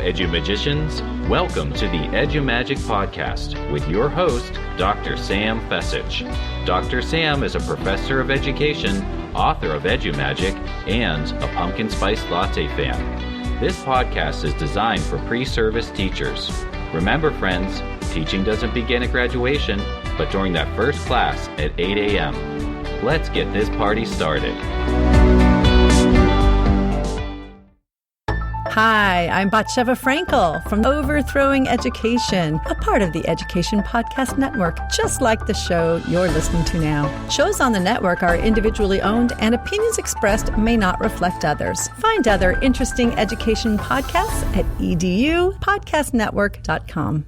EduMagicians, welcome to the EduMagic podcast with your host, Dr. Sam Fessich. Dr. Sam is a professor of education, author of EduMagic, and a pumpkin spice latte fan. This podcast is designed for pre-service teachers. Remember, friends, teaching doesn't begin at graduation, but during that first class at 8 a.m. Let's get this party started. Hi, I'm Batsheva Frankel from Overthrowing Education, a part of the Education Podcast Network, just like the show you're listening to now. Shows on the network are individually owned and opinions expressed may not reflect others. Find other interesting education podcasts at edupodcastnetwork.com.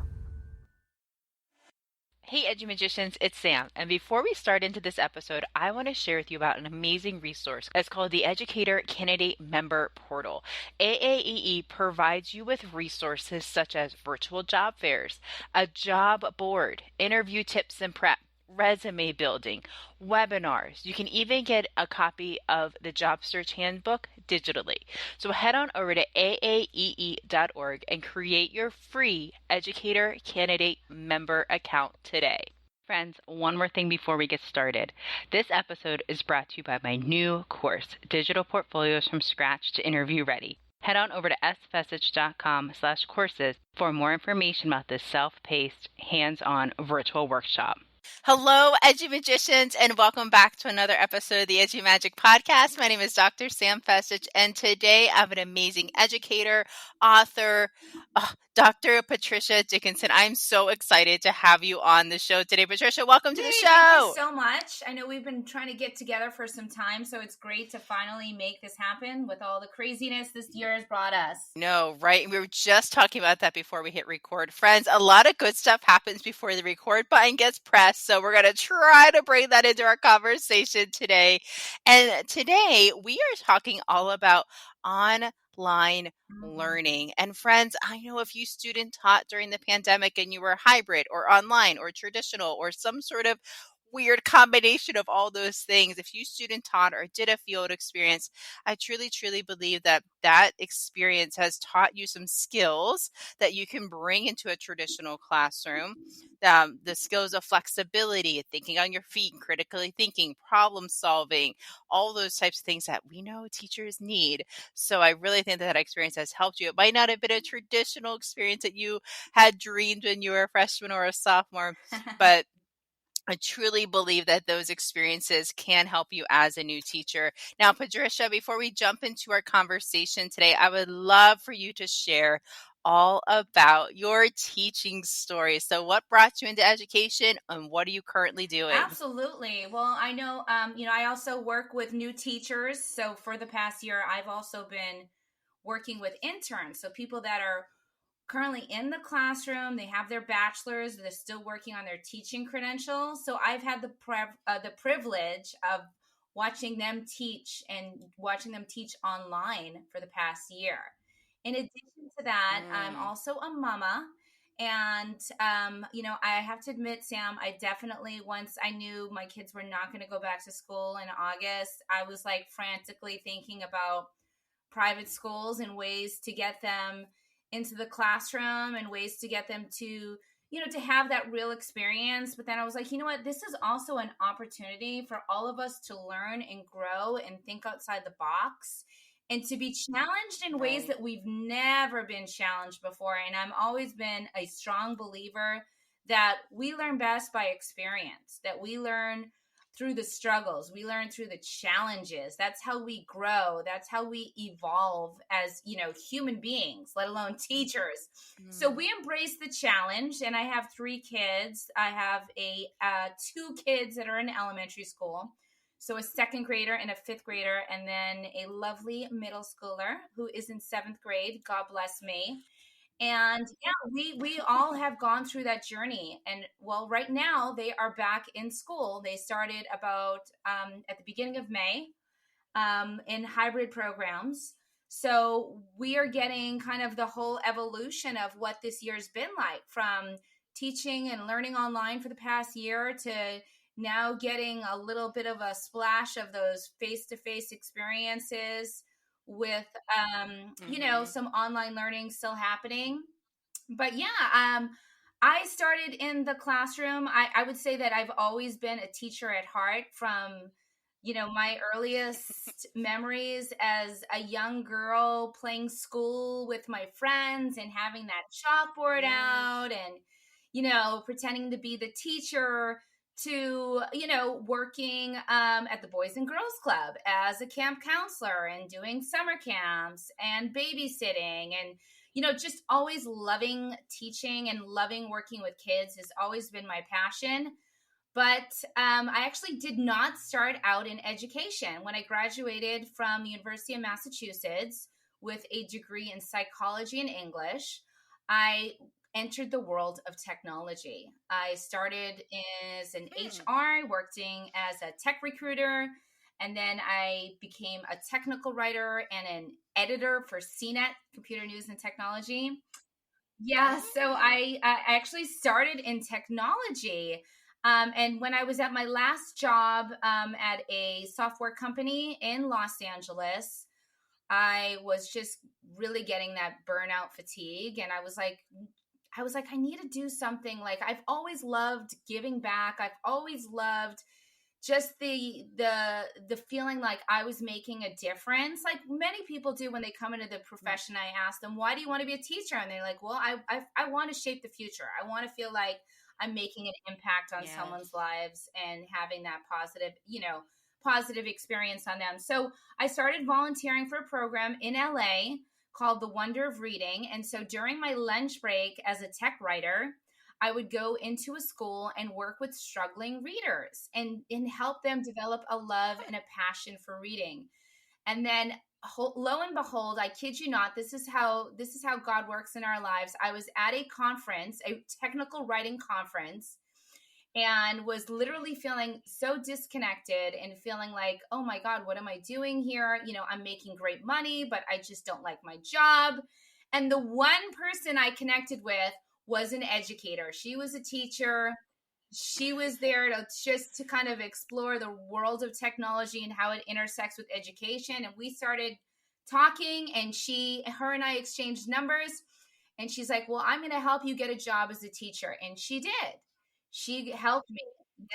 Hey EduMagicians, it's Sam, and before we start into this episode, I want to share with you about an amazing resource. It's called the Educator Candidate Member Portal. AAEE provides you with resources such as virtual job fairs, a job board, interview tips and prep, resume building, webinars. You can even get a copy of the Job Search Handbook digitally. So head on over to aaee.org and create your free Educator Candidate Member account today. Friends, one more thing before we get started. This episode is brought to you by my new course, Digital Portfolios from Scratch to Interview Ready. Head on over to sfessich.com/courses for more information about this self-paced, hands-on virtual workshop. Hello, EduMagicians, and welcome back to another episode of the EduMagic podcast. My name is Dr. Sam Fessich, and today I have an amazing educator, author, Dr. Patricia Dickenson. I'm so excited to have you on the show today. Patricia, welcome to the show. Thank you so much. I know we've been trying to get together for some time, so it's great to finally make this happen with all the craziness this year has brought us. No, right? We were just talking about that before we hit record. Friends, a lot of good stuff happens before the record button gets pressed, so we're going to try to bring that into our conversation today. And today we are talking all about online learning. And friends, I know if you student taught during the pandemic and you were hybrid or online or traditional or some sort of weird combination of all those things, if you student taught or did a field experience, I truly, truly believe that that experience has taught you some skills that you can bring into a traditional classroom. The skills of flexibility, thinking on your feet, critically thinking, problem solving, all those types of things that we know teachers need. So I really think that experience has helped you. It might not have been a traditional experience that you had dreamed when you were a freshman or a sophomore, but I truly believe that those experiences can help you as a new teacher. Now, Patricia, before we jump into our conversation today, I would love for you to share all about your teaching story. So what brought you into education and what are you currently doing? Absolutely. Well, I know, I also work with new teachers. So for the past year, I've also been working with interns. So people that are currently in the classroom, they have their bachelor's, they're still working on their teaching credentials. So I've had the privilege of watching them teach and watching them teach online for the past year. In addition to that, I'm also a mama. And, I have to admit, Sam, I definitely, once I knew my kids were not going to go back to school in August, I was like frantically thinking about private schools and ways to get them into the classroom and ways to get them to, to have that real experience. But then I was like, you know what, this is also an opportunity for all of us to learn and grow and think outside the box and to be challenged in ways that we've never been challenged before. And I've always been a strong believer that we learn best by experience, that we learn through the struggles, we learn through the challenges. That's how we grow. That's how we evolve as, human beings, let alone teachers. So we embrace the challenge. And I have 3 kids. I have 2 kids that are in elementary school. So a 2nd grader and a 5th grader, and then a lovely middle schooler who is in 7th grade. God bless me. And yeah, we all have gone through that journey. And well, right now they are back in school. They started about at the beginning of May in hybrid programs. So we are getting kind of the whole evolution of what this year's been like, from teaching and learning online for the past year to now getting a little bit of a splash of those face-to-face experiences with, Mm-hmm. some online learning still happening. But yeah, I started in the classroom. I would say that I've always been a teacher at heart from, my earliest memories as a young girl playing school with my friends and having that chalkboard Yes. out and, pretending to be the teacher to, working at the Boys and Girls Club as a camp counselor and doing summer camps and babysitting and, just always loving teaching and loving working with kids has always been my passion. But I actually did not start out in education. When I graduated from the University of Massachusetts with a degree in psychology and English, I entered the world of technology. I started as an HR, working as a tech recruiter, and then I became a technical writer and an editor for CNET, Computer News and Technology. Yeah, so Oh. I actually started in technology. And when I was at my last job at a software company in Los Angeles, I was just really getting that burnout fatigue. And I was like, I need to do something. Like, I've always loved giving back. I've always loved just the feeling like I was making a difference, like many people do when they come into the profession. I ask them, why do you want to be a teacher? And they're like, well, I want to shape the future. I want to feel like I'm making an impact on Yes. someone's lives and having that positive experience on them. So I started volunteering for a program in LA called The Wonder of Reading. And so during my lunch break as a tech writer, I would go into a school and work with struggling readers and help them develop a love and a passion for reading. And then lo and behold, I kid you not, this is how God works in our lives. I was at a conference, a technical writing conference, and was literally feeling so disconnected and feeling like, oh my God, what am I doing here? I'm making great money, but I just don't like my job. And the one person I connected with was an educator. She was a teacher. She was there to kind of explore the world of technology and how it intersects with education. And we started talking, and her and I exchanged numbers. And she's like, well, I'm going to help you get a job as a teacher. And she did. She helped me.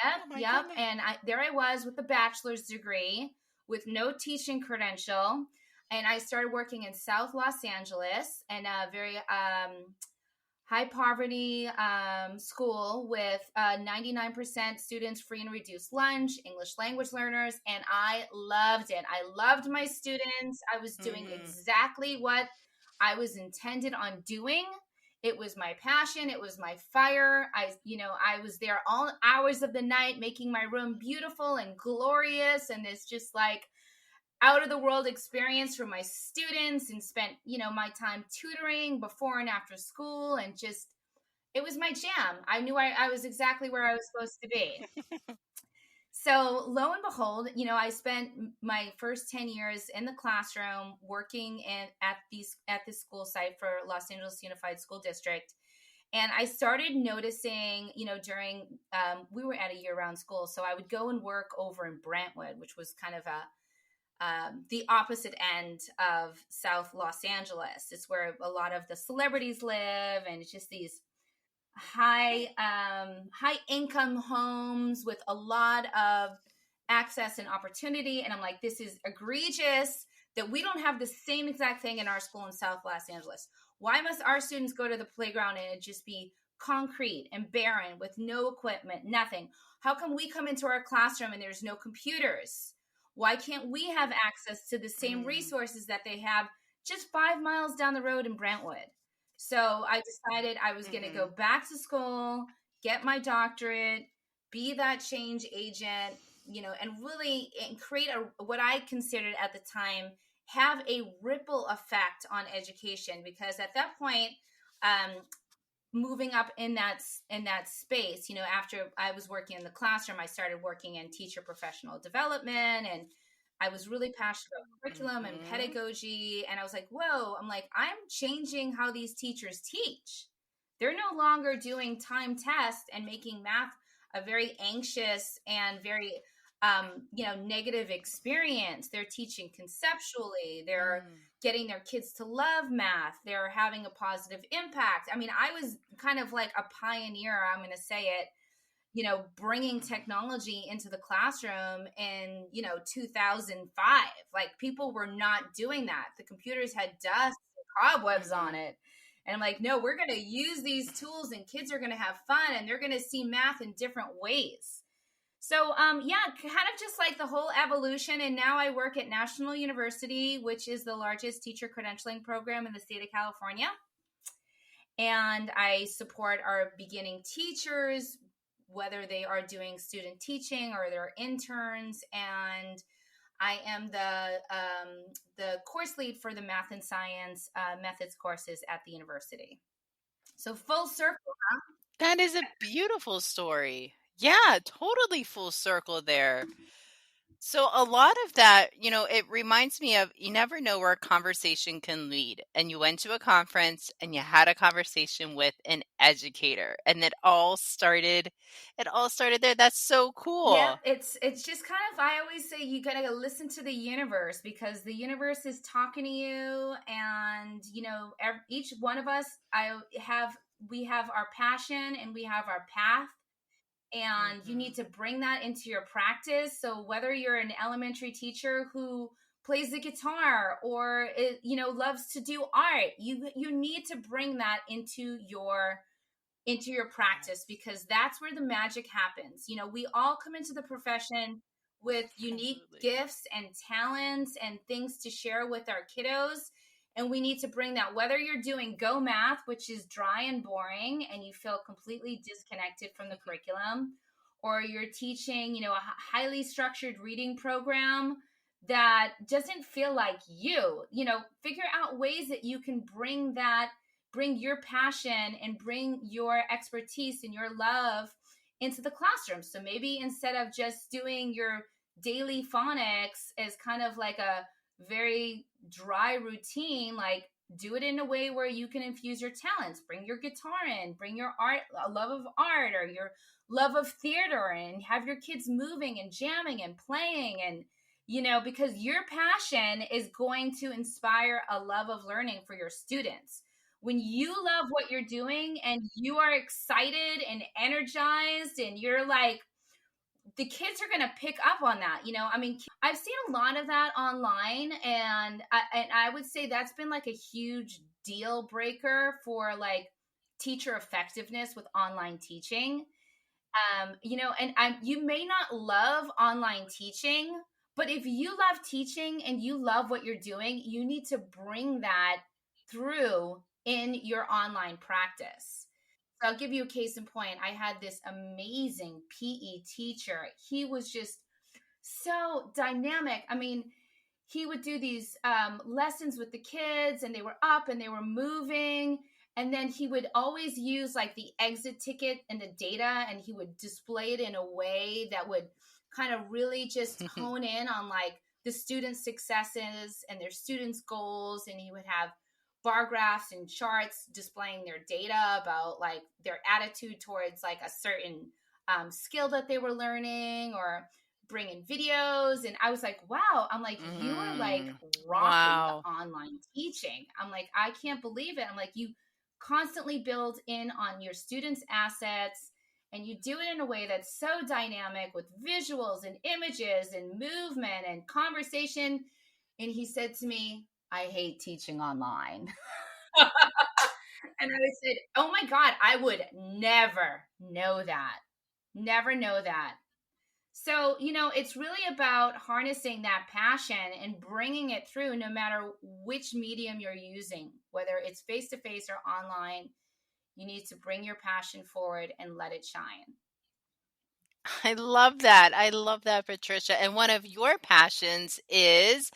Yep. Goodness. And there I was with a bachelor's degree with no teaching credential. And I started working in South Los Angeles in a very high poverty school with 99% students free and reduced lunch, English language learners. And I loved it. I loved my students. I was doing exactly what I was intended on doing. It was my passion. It was my fire. I was there all hours of the night, making my room beautiful and glorious. And it's just like out of the world experience for my students, and spent, my time tutoring before and after school. And just, it was my jam. I knew I was exactly where I was supposed to be. So lo and behold, I spent my first 10 years in the classroom working at this school site for Los Angeles Unified School District. And I started noticing, during, we were at a year-round school, so I would go and work over in Brentwood, which was kind of the opposite end of South Los Angeles. It's where a lot of the celebrities live, and it's just these high income homes with a lot of access and opportunity. And I'm like, this is egregious that we don't have the same exact thing in our school in South Los Angeles. Why must our students go to the playground and it just be concrete and barren with no equipment, nothing? How come we come into our classroom and there's no computers? Why can't we have access to the same resources that they have just 5 miles down the road in Brentwood? So I decided I was going to go back to school, get my doctorate, be that change agent, and really create what I considered at the time, have a ripple effect on education. Because at that point, moving up in that space, after I was working in the classroom, I started working in teacher professional development, and I was really passionate about curriculum and pedagogy. And I was like, whoa, I'm changing how these teachers teach. They're no longer doing time tests and making math a very anxious and very negative experience. They're teaching conceptually. They're getting their kids to love math. They're having a positive impact. I mean, I was kind of like a pioneer, I'm going to say it, bringing technology into the classroom in, 2005. Like, people were not doing that. The computers had dust and cobwebs on it. And I'm like, no, we're going to use these tools and kids are going to have fun and they're going to see math in different ways. So, kind of just like the whole evolution. And now I work at National University, which is the largest teacher credentialing program in the state of California. And I support our beginning teachers, whether they are doing student teaching or they're interns. And I am the course lead for the math and science methods courses at the university. So full circle, huh? That is a beautiful story. Yeah, totally full circle there. So a lot of that, it reminds me of, you never know where a conversation can lead. And you went to a conference and you had a conversation with an educator, and it all started there. That's so cool. Yeah, it's just kind of, I always say you got to listen to the universe, because the universe is talking to you. And, each one of us, we have our passion and we have our path. And you need to bring that into your practice. So whether you're an elementary teacher who plays the guitar or, loves to do art, you need to bring that into your practice, because that's where the magic happens. We all come into the profession with unique gifts and talents and things to share with our kiddos. And we need to bring that, whether you're doing Go Math, which is dry and boring, and you feel completely disconnected from the curriculum, or you're teaching, a highly structured reading program that doesn't feel like you, figure out ways that you can bring your passion and bring your expertise and your love into the classroom. So maybe instead of just doing your daily phonics as kind of like a very dry routine, like, do it in a way where you can infuse your talents. Bring your guitar in, bring your a love of art or your love of theater, and have your kids moving and jamming and playing. And, because your passion is going to inspire a love of learning for your students. When you love what you're doing and you are excited and energized and you're like, the kids are going to pick up on that. I've seen a lot of that online, and I would say that's been like a huge deal breaker for like teacher effectiveness with online teaching. You may not love online teaching, but if you love teaching and you love what you're doing, you need to bring that through in your online practice. So I'll give you a case in point. I had this amazing PE teacher. He was just so dynamic. He would do these lessons with the kids, and they were up and they were moving. And then he would always use like the exit ticket and the data, and he would display it in a way that would kind of really just hone in on like the students' successes and their students' goals. And he would have bar graphs and charts displaying their data about like their attitude towards like a certain skill that they were learning, or bring in videos. And I was like, wow, I'm like, you are like rocking the online teaching. I'm like, I can't believe it. I'm like, you constantly build in on your students' assets, and you do it in a way that's so dynamic with visuals and images and movement and conversation. And he said to me, I hate teaching online. And I said, oh my God, I would never know that. Never know that. So, it's really about harnessing that passion and bringing it through no matter which medium you're using, whether it's face-to-face or online. You need to bring your passion forward and let it shine. I love that. I love that, Patricia. And one of your passions is,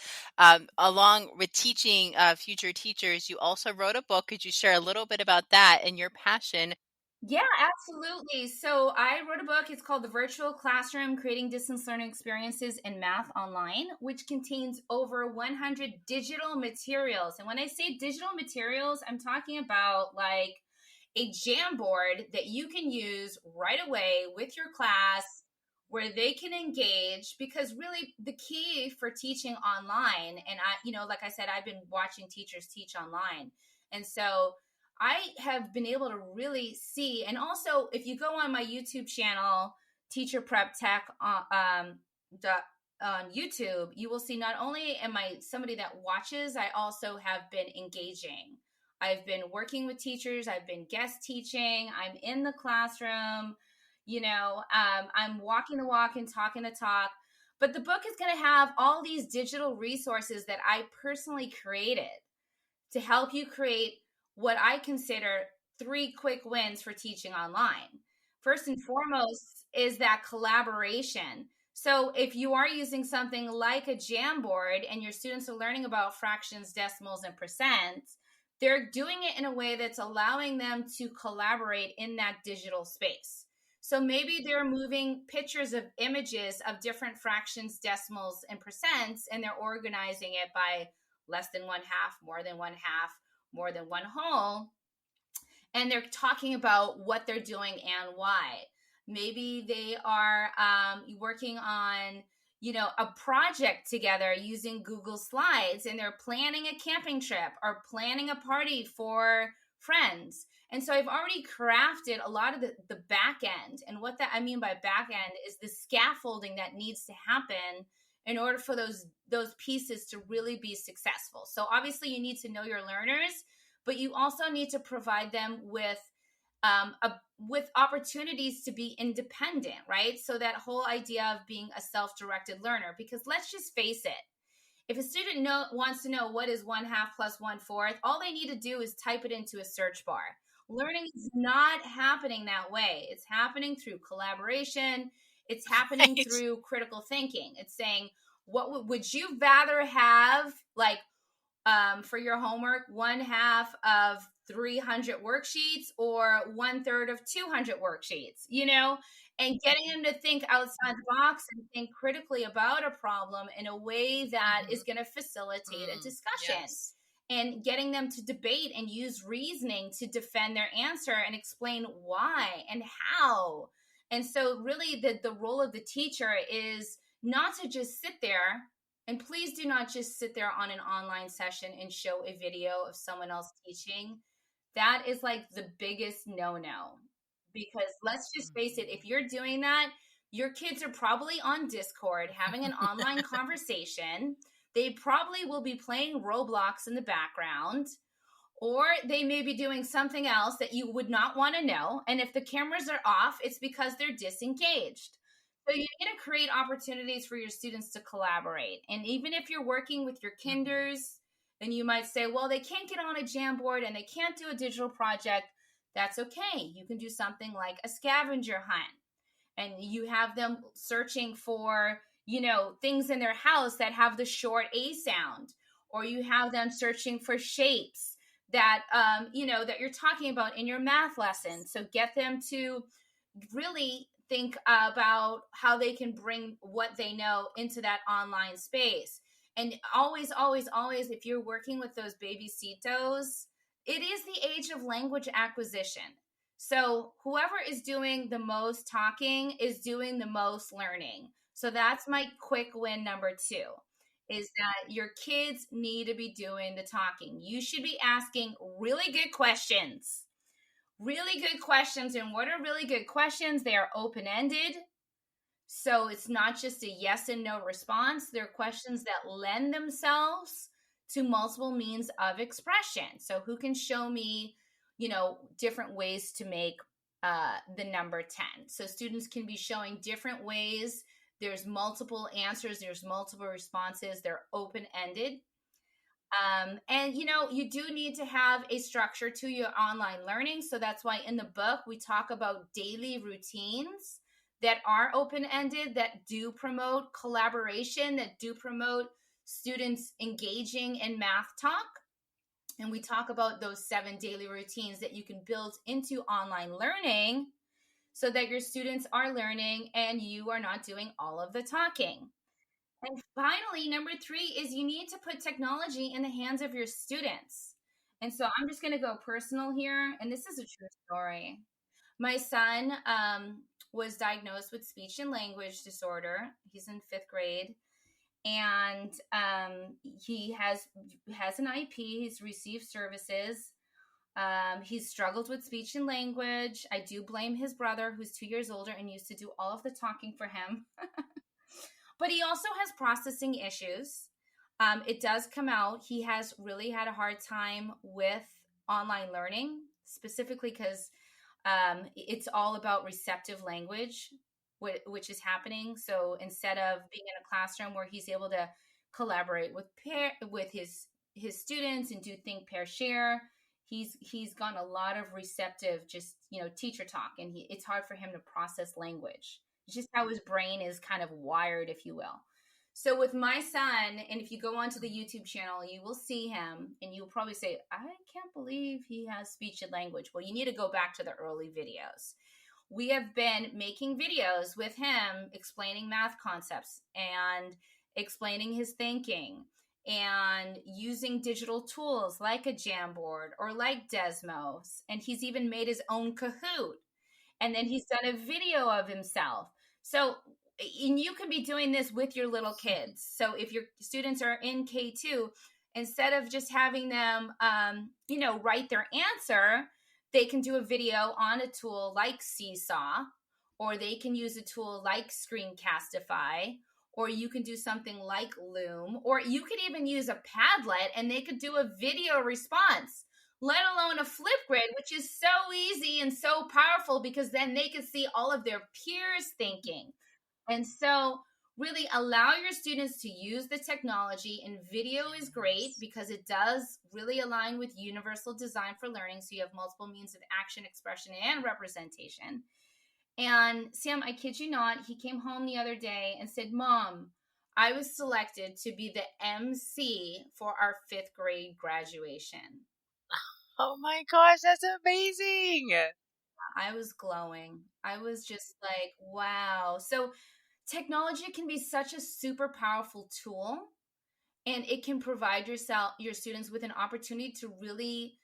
along with teaching future teachers, you also wrote a book. Could you share a little bit about that and your passion? Yeah, absolutely. So I wrote a book. It's called The Virtual Classroom, Creating Distance Learning Experiences in Math Online, which contains over 100 digital materials. And when I say digital materials, I'm talking about like a Jamboard that you can use right away with your class, where they can engage, because really the key for teaching online, and like I said, I've been watching teachers teach online. And so I have been able to really see, and also if you go on my YouTube channel, Teacher Prep Tech on YouTube, you will see not only am I somebody that watches, I also have been engaging. I've been working with teachers. I've been guest teaching. I'm in the classroom. I'm walking the walk and talking the talk. But the book is going to have all these digital resources that I personally created to help you create what I consider 3 quick wins for teaching online. First and foremost is that collaboration. So if you are using something like a Jamboard and your students are learning about fractions, decimals, and percents, they're doing it in a way that's allowing them to collaborate in that digital space. So maybe they're moving pictures of images of different fractions, decimals, and percents, and they're organizing it by less than 1/2, more than 1/2, more than 1 whole. And they're talking about what they're doing and why. Maybe they are working on, a project together using Google Slides, and they're planning a camping trip or planning a party for friends. And so I've already crafted a lot of the back end. And what that I mean by back end is the scaffolding that needs to happen in order for those pieces to really be successful. So obviously you need to know your learners, but you also need to provide them with opportunities to be independent, right? So that whole idea of being a self-directed learner, because let's just face it, if a student wants to know what is 1/2 plus 1/4, all they need to do is type it into a search bar. Learning is not happening that way. It's happening through collaboration. It's happening through critical thinking. It's saying, what would you rather have, like, for your homework, 1/2 of 300 worksheets or 1/3 of 200 worksheets, and getting them to think outside the box and think critically about a problem in a way that is going to facilitate a discussion. Yes. And getting them to debate and use reasoning to defend their answer and explain why and how. And so really the role of the teacher is not to just sit there. And please do not just sit there on an online session and show a video of someone else teaching. That is like the biggest no-no. Because let's just face it, if you're doing that, your kids are probably on Discord having an online conversation. They probably will be playing Roblox in the background, or they may be doing something else that you would not want to know. And if the cameras are off, it's because they're disengaged. So you need to create opportunities for your students to collaborate. And even if you're working with your kinders, then you might say, well, they can't get on a Jamboard and they can't do a digital project. That's okay. You can do something like a scavenger hunt. And you have them searching for, things in their house that have the short A sound. Or you have them searching for shapes that, that you're talking about in your math lesson. So get them to really think about how they can bring what they know into that online space. And always, always, always, if you're working with those babycitos, it is the age of language acquisition. So whoever is doing the most talking is doing the most learning. So that's my quick win number 2, is that your kids need to be doing the talking. You should be asking really good questions. Really good questions. And what are really good questions? They are open-ended. So it's not just a yes and no response. They're questions that lend themselves to multiple means of expression. So who can show me, different ways to make the number 10? So students can be showing different ways. There's multiple answers. There's multiple responses. They're open-ended. And, you do need to have a structure to your online learning. So that's why in the book, we talk about daily routines that are open-ended, that do promote collaboration, that do promote students engaging in math talk. And we talk about those 7 daily routines that you can build into online learning so that your students are learning and you are not doing all of the talking. And finally, number 3 is you need to put technology in the hands of your students. And so I'm just going to go personal here. And this is a true story. My son was diagnosed with speech and language disorder. He's in 5th grade. And he has an IEP. He's received services. He's struggled with speech and language. I do blame his brother, who's 2 years older and used to do all of the talking for him. But he also has processing issues. It does come out. He has really had a hard time with online learning, specifically because it's all about receptive language, which is happening. So instead of being in a classroom where he's able to collaborate with his students and do think, pair, share, he's gone a lot of receptive, just, teacher talk, and it's hard for him to process language. It's just how his brain is kind of wired, if you will. So with my son, and if you go onto the YouTube channel, you will see him, and you'll probably say, I can't believe he has speech and language. Well, you need to go back to the early videos. We have been making videos with him explaining math concepts and explaining his thinking and using digital tools like a Jamboard or like Desmos. And he's even made his own Kahoot. And then he's done a video of himself. So, and you can be doing this with your little kids. So if your students are in K2, instead of just having them, write their answer, they can do a video on a tool like Seesaw, or they can use a tool like Screencastify, or you can do something like Loom, or you could even use a Padlet and they could do a video response, let alone a Flipgrid, which is so easy and so powerful because then they can see all of their peers thinking. And so really allow your students to use the technology, and video is great because it does really align with universal design for learning. So you have multiple means of action, expression, and representation. And Sam, I kid you not, he came home the other day and said, Mom, I was selected to be the MC for our 5th grade graduation. Oh my gosh, that's amazing. I was glowing. I was just like, wow. So technology can be such a super powerful tool, and it can provide your students with an opportunity to really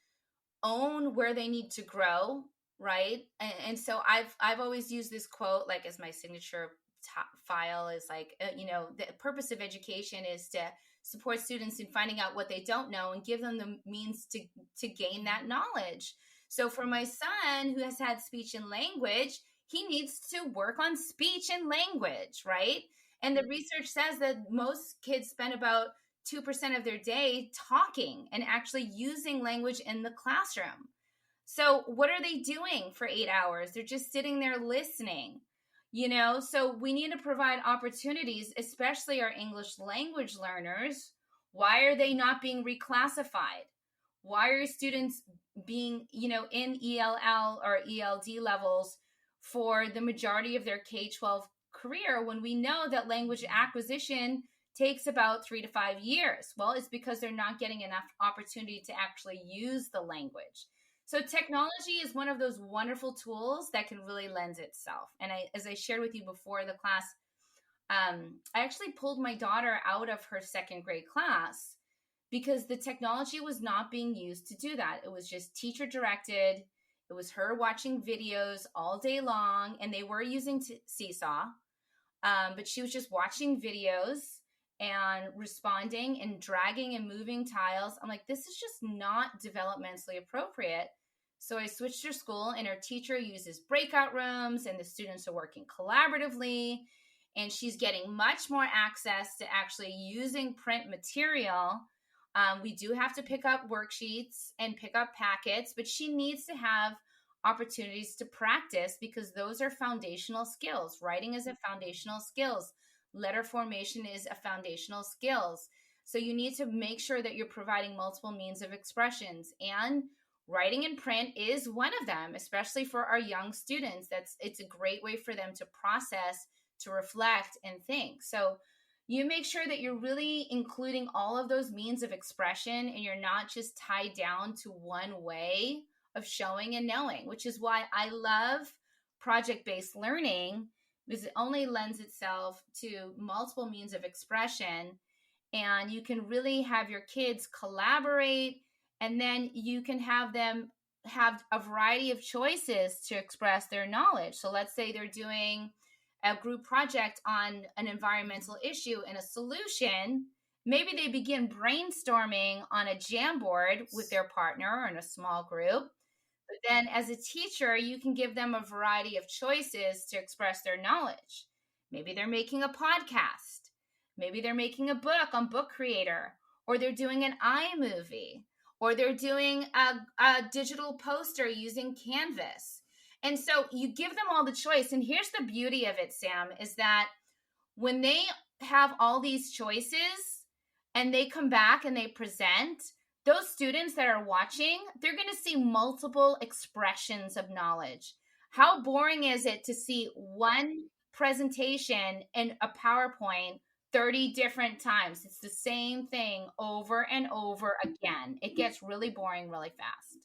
own where they need to grow, right? And so I've always used this quote like as my signature file is like, the purpose of education is to support students in finding out what they don't know and give them the means to gain that knowledge. So for my son who has had speech and language, he needs to work on speech and language, right? And the research says that most kids spend about 2% of their day talking and actually using language in the classroom. So what are they doing for 8 hours? They're just sitting there listening, So we need to provide opportunities, especially our English language learners. Why are they not being reclassified? Why are students being, in ELL or ELD levels for the majority of their K-12 career when we know that language acquisition takes about 3 to 5 years? Well, it's because they're not getting enough opportunity to actually use the language. So technology is one of those wonderful tools that can really lend itself. And as I shared with you before the class, I actually pulled my daughter out of her 2nd grade class because the technology was not being used to do that. It was just teacher directed. It was her watching videos all day long, and they were using Seesaw, but she was just watching videos and responding and dragging and moving tiles. I'm like, this is just not developmentally appropriate. So I switched her school, and her teacher uses breakout rooms, and the students are working collaboratively, and she's getting much more access to actually using print material. We do have to pick up worksheets and pick up packets, but she needs to have opportunities to practice because those are foundational skills. Writing is a foundational skills. Letter formation is a foundational skills. So you need to make sure that you're providing multiple means of expressions, and writing in print is one of them, especially for our young students. It's a great way for them to process, to reflect, and think. So you make sure that you're really including all of those means of expression, and you're not just tied down to one way of showing and knowing, which is why I love project-based learning, because it only lends itself to multiple means of expression, and you can really have your kids collaborate, and then you can have them have a variety of choices to express their knowledge. So let's say they're doing a group project on an environmental issue and a solution. Maybe they begin brainstorming on a Jamboard with their partner or in a small group. But then as a teacher, you can give them a variety of choices to express their knowledge. Maybe they're making a podcast. Maybe they're making a book on Book Creator, or they're doing an iMovie, or they're doing a digital poster using Canvas. And so you give them all the choice. And here's the beauty of it, Sam, is that when they have all these choices and they come back and they present, those students that are watching, they're going to see multiple expressions of knowledge. How boring is it to see one presentation in a PowerPoint 30 different times? It's the same thing over and over again. It gets really boring really fast.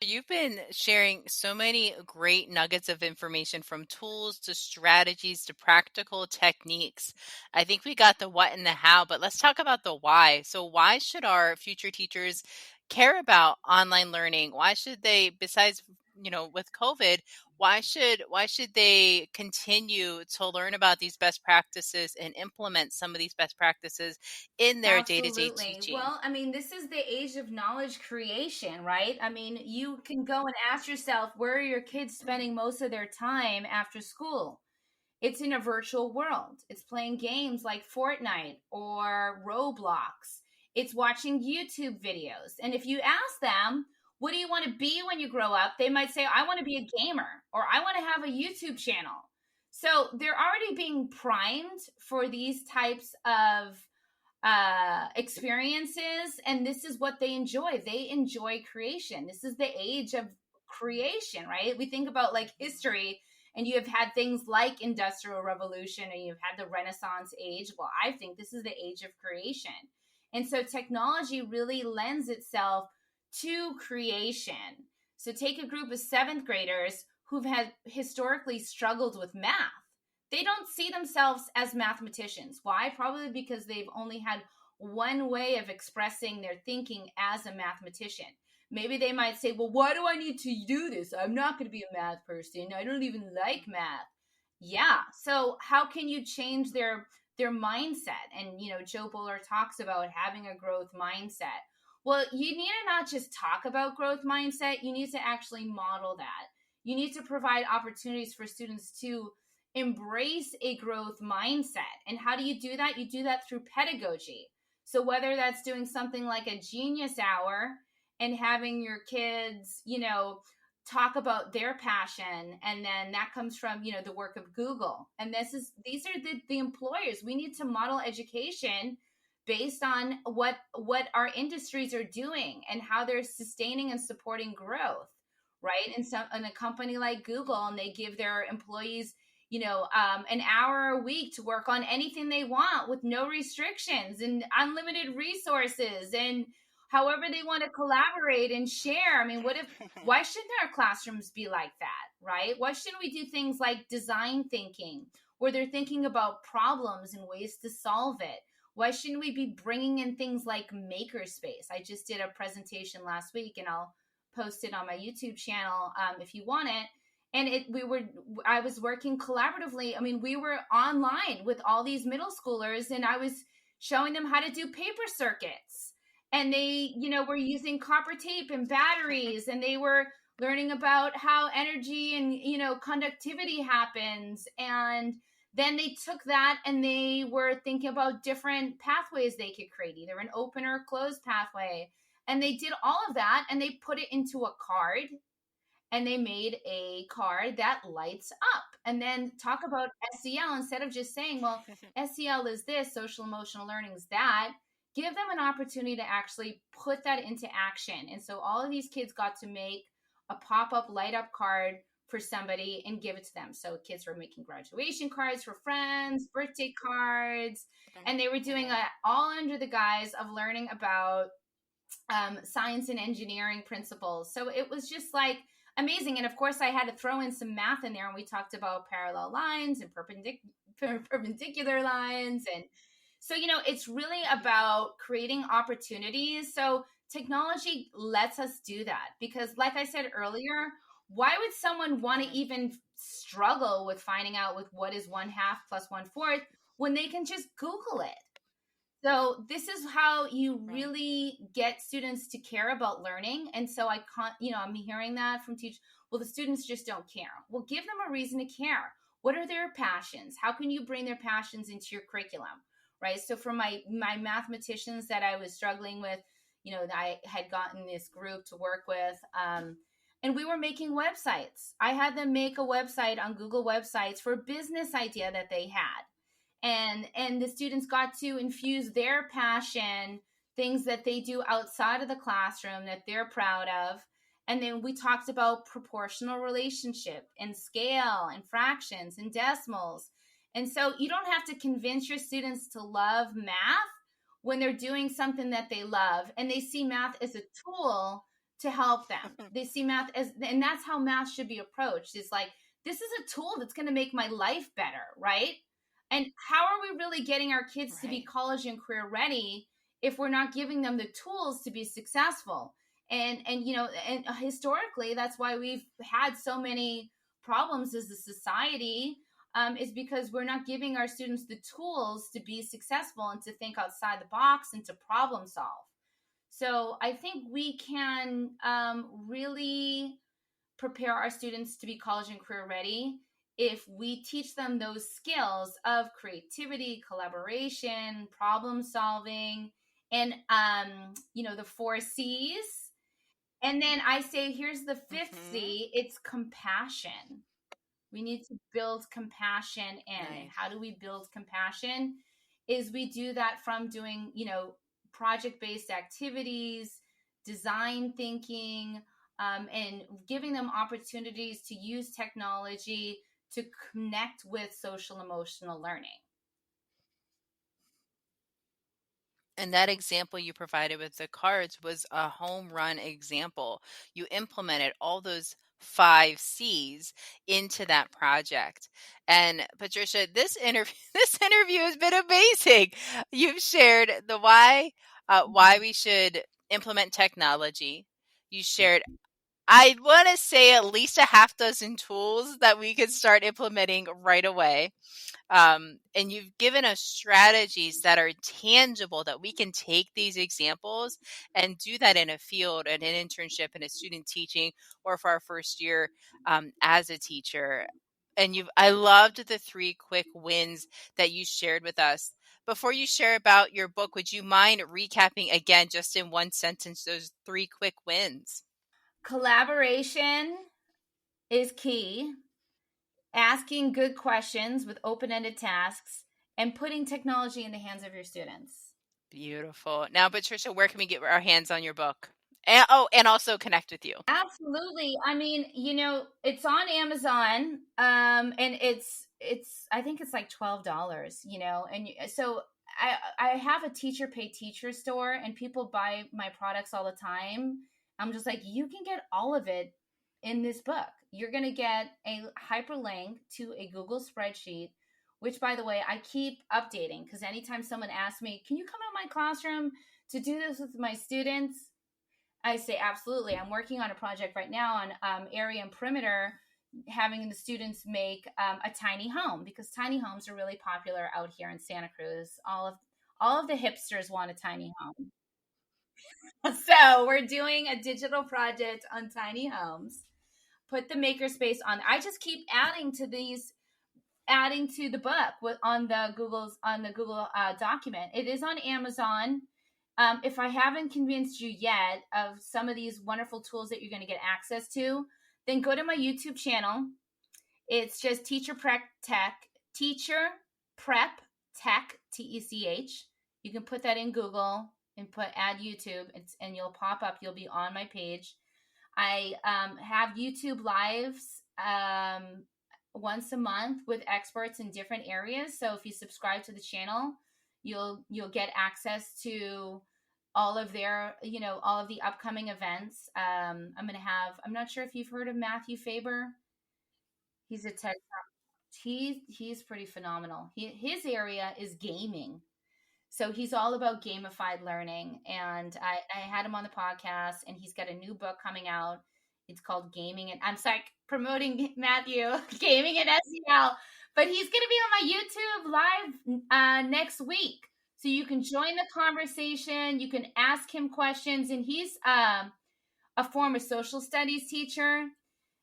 You've been sharing so many great nuggets of information, from tools to strategies to practical techniques. I think we got the what and the how, but let's talk about the why. So why should our future teachers care about online learning? Why should they, besides, with COVID, why should they continue to learn about these best practices and implement some of these best practices in their day-to-day teaching? Well, I mean, this is the age of knowledge creation, right? I mean, you can go and ask yourself, where are your kids spending most of their time after school? It's in a virtual world. It's playing games like Fortnite or Roblox. It's watching YouTube videos. And if you ask them, what do you want to be when you grow up? They might say, I want to be a gamer, or I want to have a YouTube channel. So they're already being primed for these types of experiences. And this is what they enjoy. They enjoy creation. This is the age of creation, right? We think about like history, and you have had things like Industrial Revolution, and you've had the Renaissance age. Well, I think this is the age of creation. And so technology really lends itself to creation. So take a group of 7th graders who've had historically struggled with math. They don't see themselves as mathematicians. Why? Probably because they've only had one way of expressing their thinking as a mathematician. Maybe they might say, well, why do I need to do this? I'm not going to be a math person. I don't even like math. Yeah. So how can you change their mindset? And, Joe Boller talks about having a growth mindset. Well, you need to not just talk about growth mindset. You need to actually model that. You need to provide opportunities for students to embrace a growth mindset. And how do you do that? You do that through pedagogy. So whether that's doing something like a genius hour and having your kids, talk about their passion, and then that comes from, the work of Google. And these are the employers. We need to model education based on what our industries are doing and how they're sustaining and supporting growth, right? In a company like Google, and they give their employees, an hour a week to work on anything they want with no restrictions and unlimited resources, and however they want to collaborate and share. I mean, why shouldn't our classrooms be like that, right? Why shouldn't we do things like design thinking, where they're thinking about problems and ways to solve it? Why shouldn't we be bringing in things like makerspace? I just did a presentation last week, and I'll post it on my YouTube channel if you want it. And I was working collaboratively. I mean, we were online with all these middle schoolers, and I was showing them how to do paper circuits. And they, were using copper tape and batteries, and they were learning about how energy and, conductivity happens. And then they took that and they were thinking about different pathways they could create, either an open or closed pathway. And they did all of that, and they put it into a card, and they made a card that lights up. And then talk about SEL, instead of just saying, well, SEL is this, social emotional learning is that. Give them an opportunity to actually put that into action. And so all of these kids got to make a pop-up light up card for somebody and give it to them. So kids were making graduation cards for friends, birthday cards, and they were doing it all under the guise of learning about science and engineering principles. So it was just like amazing. And of course I had to throw in some math in there, and we talked about parallel lines and perpendicular lines. And so, it's really about creating opportunities. So technology lets us do that because, like I said earlier, why would someone want to even struggle with finding out with what is 1/2 plus 1/4 when they can just Google it? So this is how you really get students to care about learning. And so I can't, I'm hearing that from teachers. Well, the students just don't care. Well, give them a reason to care. What are their passions? How can you bring their passions into your curriculum? Right. So for my mathematicians that I was struggling with, I had gotten this group to work with, and we were making websites. I had them make a website on Google Websites for a business idea that they had. And the students got to infuse their passion, things that they do outside of the classroom that they're proud of. And then we talked about proportional relationship and scale and fractions and decimals. And so you don't have to convince your students to love math when they're doing something that they love and they see math as a tool to help them. They see math as, and that's how math should be approached. It's like, this is a tool that's going to make my life better, right? And how are we really getting our kids to be college and career ready if we're not giving them the tools to be successful? And historically, that's why we've had so many problems as a society, is because we're not giving our students the tools to be successful and to think outside the box and to problem solve. So I think we can really prepare our students to be college and career ready if we teach them those skills of creativity, collaboration, problem solving, and the 4 C's. And then I say, here's the 5th C, it's compassion. We need to build compassion in. And how do we build compassion? Is we do that from doing, project-based activities, design thinking, and giving them opportunities to use technology to connect with social emotional learning. And that example you provided with the cards was a home run example. You implemented all those 5 C's into that project. And Patricia, this interview has been amazing. You've shared the why we should implement technology. You shared, I want to say, at least a half dozen tools that we could start implementing right away. And you've given us strategies that are tangible, that we can take these examples and do that in a field, and an internship, and a student teaching, or for our first year as a teacher. And I loved the 3 quick wins that you shared with us. Before you share about your book, would you mind recapping again, just in one sentence, those 3 quick wins? Collaboration is key. Asking good questions with open-ended tasks, and putting technology in the hands of your students. Beautiful. Now, Patricia, where can we get our hands on your book? And also connect with you. Absolutely. I mean, it's on Amazon, and it's I think it's like $12, and so I have a teacher pay teacher store, and people buy my products all the time. I'm just like, you can get all of it in this book. You're going to get a hyperlink to a Google spreadsheet, which, by the way, I keep updating, because anytime someone asks me, can you come out my classroom to do this with my students? I say, absolutely. I'm working on a project right now on area and perimeter, having the students make a tiny home, because tiny homes are really popular out here in Santa Cruz. All of the hipsters want a tiny home. So we're doing a digital project on tiny homes. Put the makerspace on. I just keep adding to the book on the Google document. It is on Amazon. If I haven't convinced you yet of some of these wonderful tools that you're going to get access to, then go to my YouTube channel. It's just Teacher Prep Tech, TECH. You can put that in Google and add YouTube, and you'll pop up. You'll be on my page. I have YouTube lives once a month with experts in different areas. So if you subscribe to the channel, you'll get access to all of their, all of the upcoming events. I'm not sure if you've heard of Matthew Faber. He's a tech. He's pretty phenomenal. His area is gaming. So he's all about gamified learning. And I had him on the podcast, and he's got a new book coming out. It's called Gaming. And I'm sorry, promoting Matthew, Gaming and SEL. But he's going to be on my YouTube live next week. So you can join the conversation. You can ask him questions. And he's a former social studies teacher.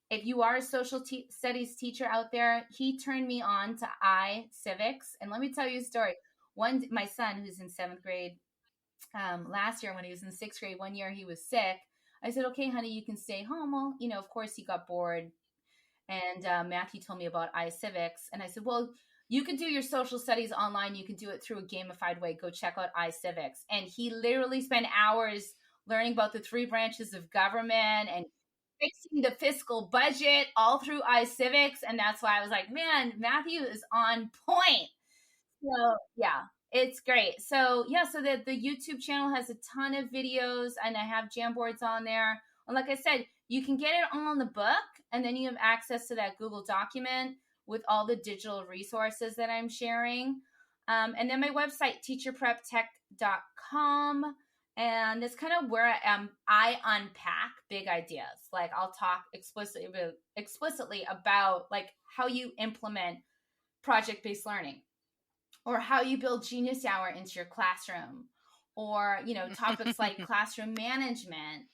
If you are a social studies teacher out there, he turned me on to iCivics. And let me tell you a story. My son, who's in 7th grade, last year when he was in 6th grade, one year he was sick. I said, okay, honey, you can stay home. Well, of course he got bored. And Matthew told me about iCivics. And I said, well, you can do your social studies online. You can do it through a gamified way. Go check out iCivics. And he literally spent hours learning about the 3 branches of government and fixing the fiscal budget all through iCivics. And that's why I was like, man, Matthew is on point. So yeah, it's great. So yeah, so the YouTube channel has a ton of videos, and I have Jamboards on there. And like I said, you can get it all in the book, and then you have access to that Google document with all the digital resources that I'm sharing. And then my website, teacherpreptech.com. And that's kind of where I unpack big ideas. Like I'll talk explicitly about like how you implement project-based learning, or how you build Genius Hour into your classroom, or, topics like classroom management,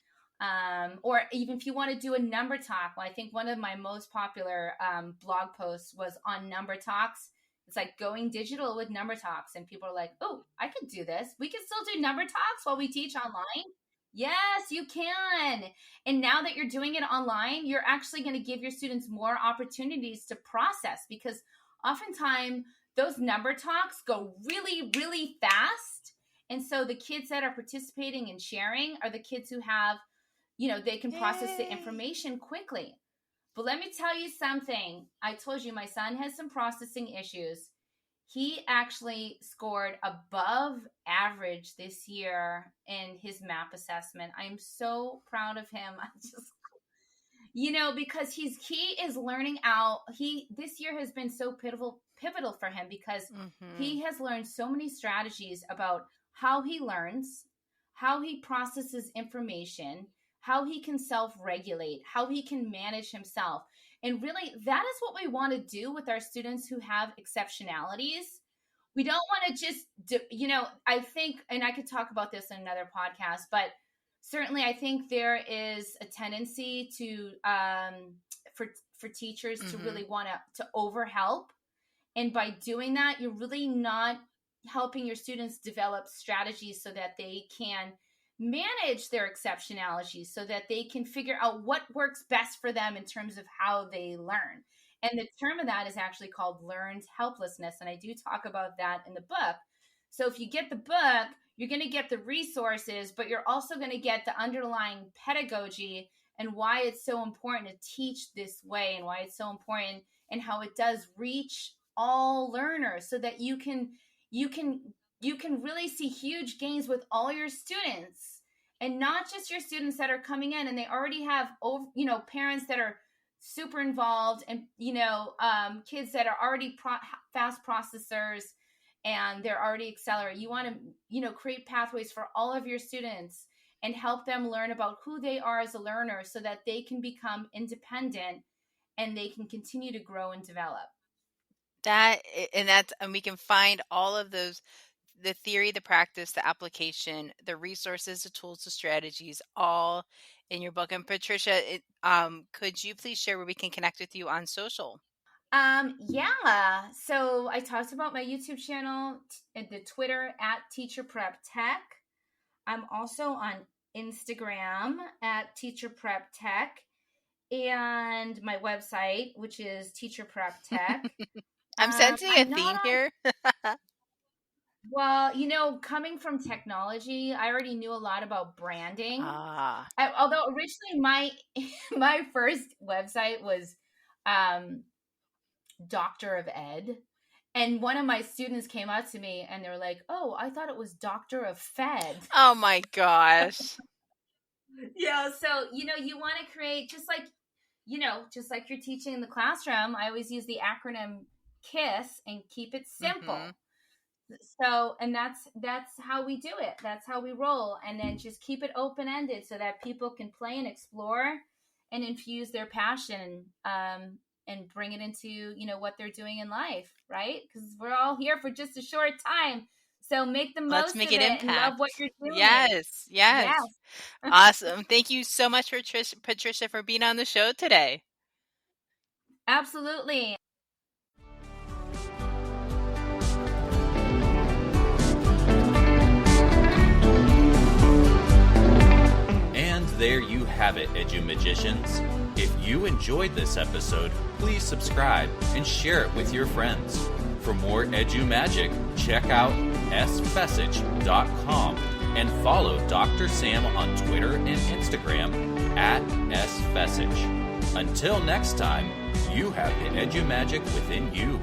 or even if you want to do a number talk. Well, I think one of my most popular blog posts was on number talks. It's like going digital with number talks, and people are like, oh, I could do this. We can still do number talks while we teach online. Yes, you can. And now that you're doing it online, you're actually going to give your students more opportunities to process, because oftentimes those number talks go really, really fast. And so the kids that are participating and sharing are the kids who have, they can process the information quickly. But let me tell you something. I told you my son has some processing issues. He actually scored above average this year in his MAP assessment. I'm so proud of him. I just, because he is learning out. This year has been so pivotal for him, because he has learned so many strategies about how he learns, how he processes information, how he can self-regulate, how he can manage himself. And really, that is what we want to do with our students who have exceptionalities. We don't want to just, I think, and I could talk about this in another podcast, but certainly I think there is a tendency to, for teachers to really want to overhelp. And by doing that, you're really not helping your students develop strategies so that they can manage their exceptionalities, so that they can figure out what works best for them in terms of how they learn. And the term of that is actually called learned helplessness. And I do talk about that in the book. So if you get the book, you're going to get the resources, but you're also going to get the underlying pedagogy and why it's so important to teach this way, and why it's so important and how it does reach all learners, so that you can really see huge gains with all your students, and not just your students that are coming in and they already have, parents that are super involved, and, kids that are already fast processors and they're already accelerate. You want to, create pathways for all of your students and help them learn about who they are as a learner, so that they can become independent and they can continue to grow and develop. And we can find all of those, the theory, the practice, the application, the resources, the tools, the strategies, all in your book. And Patricia, could you please share where we can connect with you on social? Yeah. So I talked about my YouTube channel, the Twitter @TeacherPrepTech. I'm also on Instagram @TeacherPrepTech, and my website, which is TeacherPrepTech. I'm sensing a theme here. Well, coming from technology, I already knew a lot about branding. Although originally my first website was Doctor of Ed. And one of my students came up to me and they were like, oh, I thought it was Doctor of Fed. Oh my gosh. Yeah. So, you want to create just like you're teaching in the classroom. I always use the acronym KISS and keep it simple. So, and that's how we do it. That's how we roll. And then just keep it open-ended so that people can play and explore and infuse their passion, and bring it into, what they're doing in life, right? Because we're all here for just a short time. So make the Let's most make of it it impact. and love what you're doing. Yes. Yes. Awesome. Thank you so much, Patricia, for being on the show today. Absolutely. And there you have it, EduMagicians. If you enjoyed this episode, please subscribe and share it with your friends. For more EduMagic, check out sfessage.com and follow Dr. Sam on Twitter and Instagram @sfessage. Until next time, you have the EduMagic within you.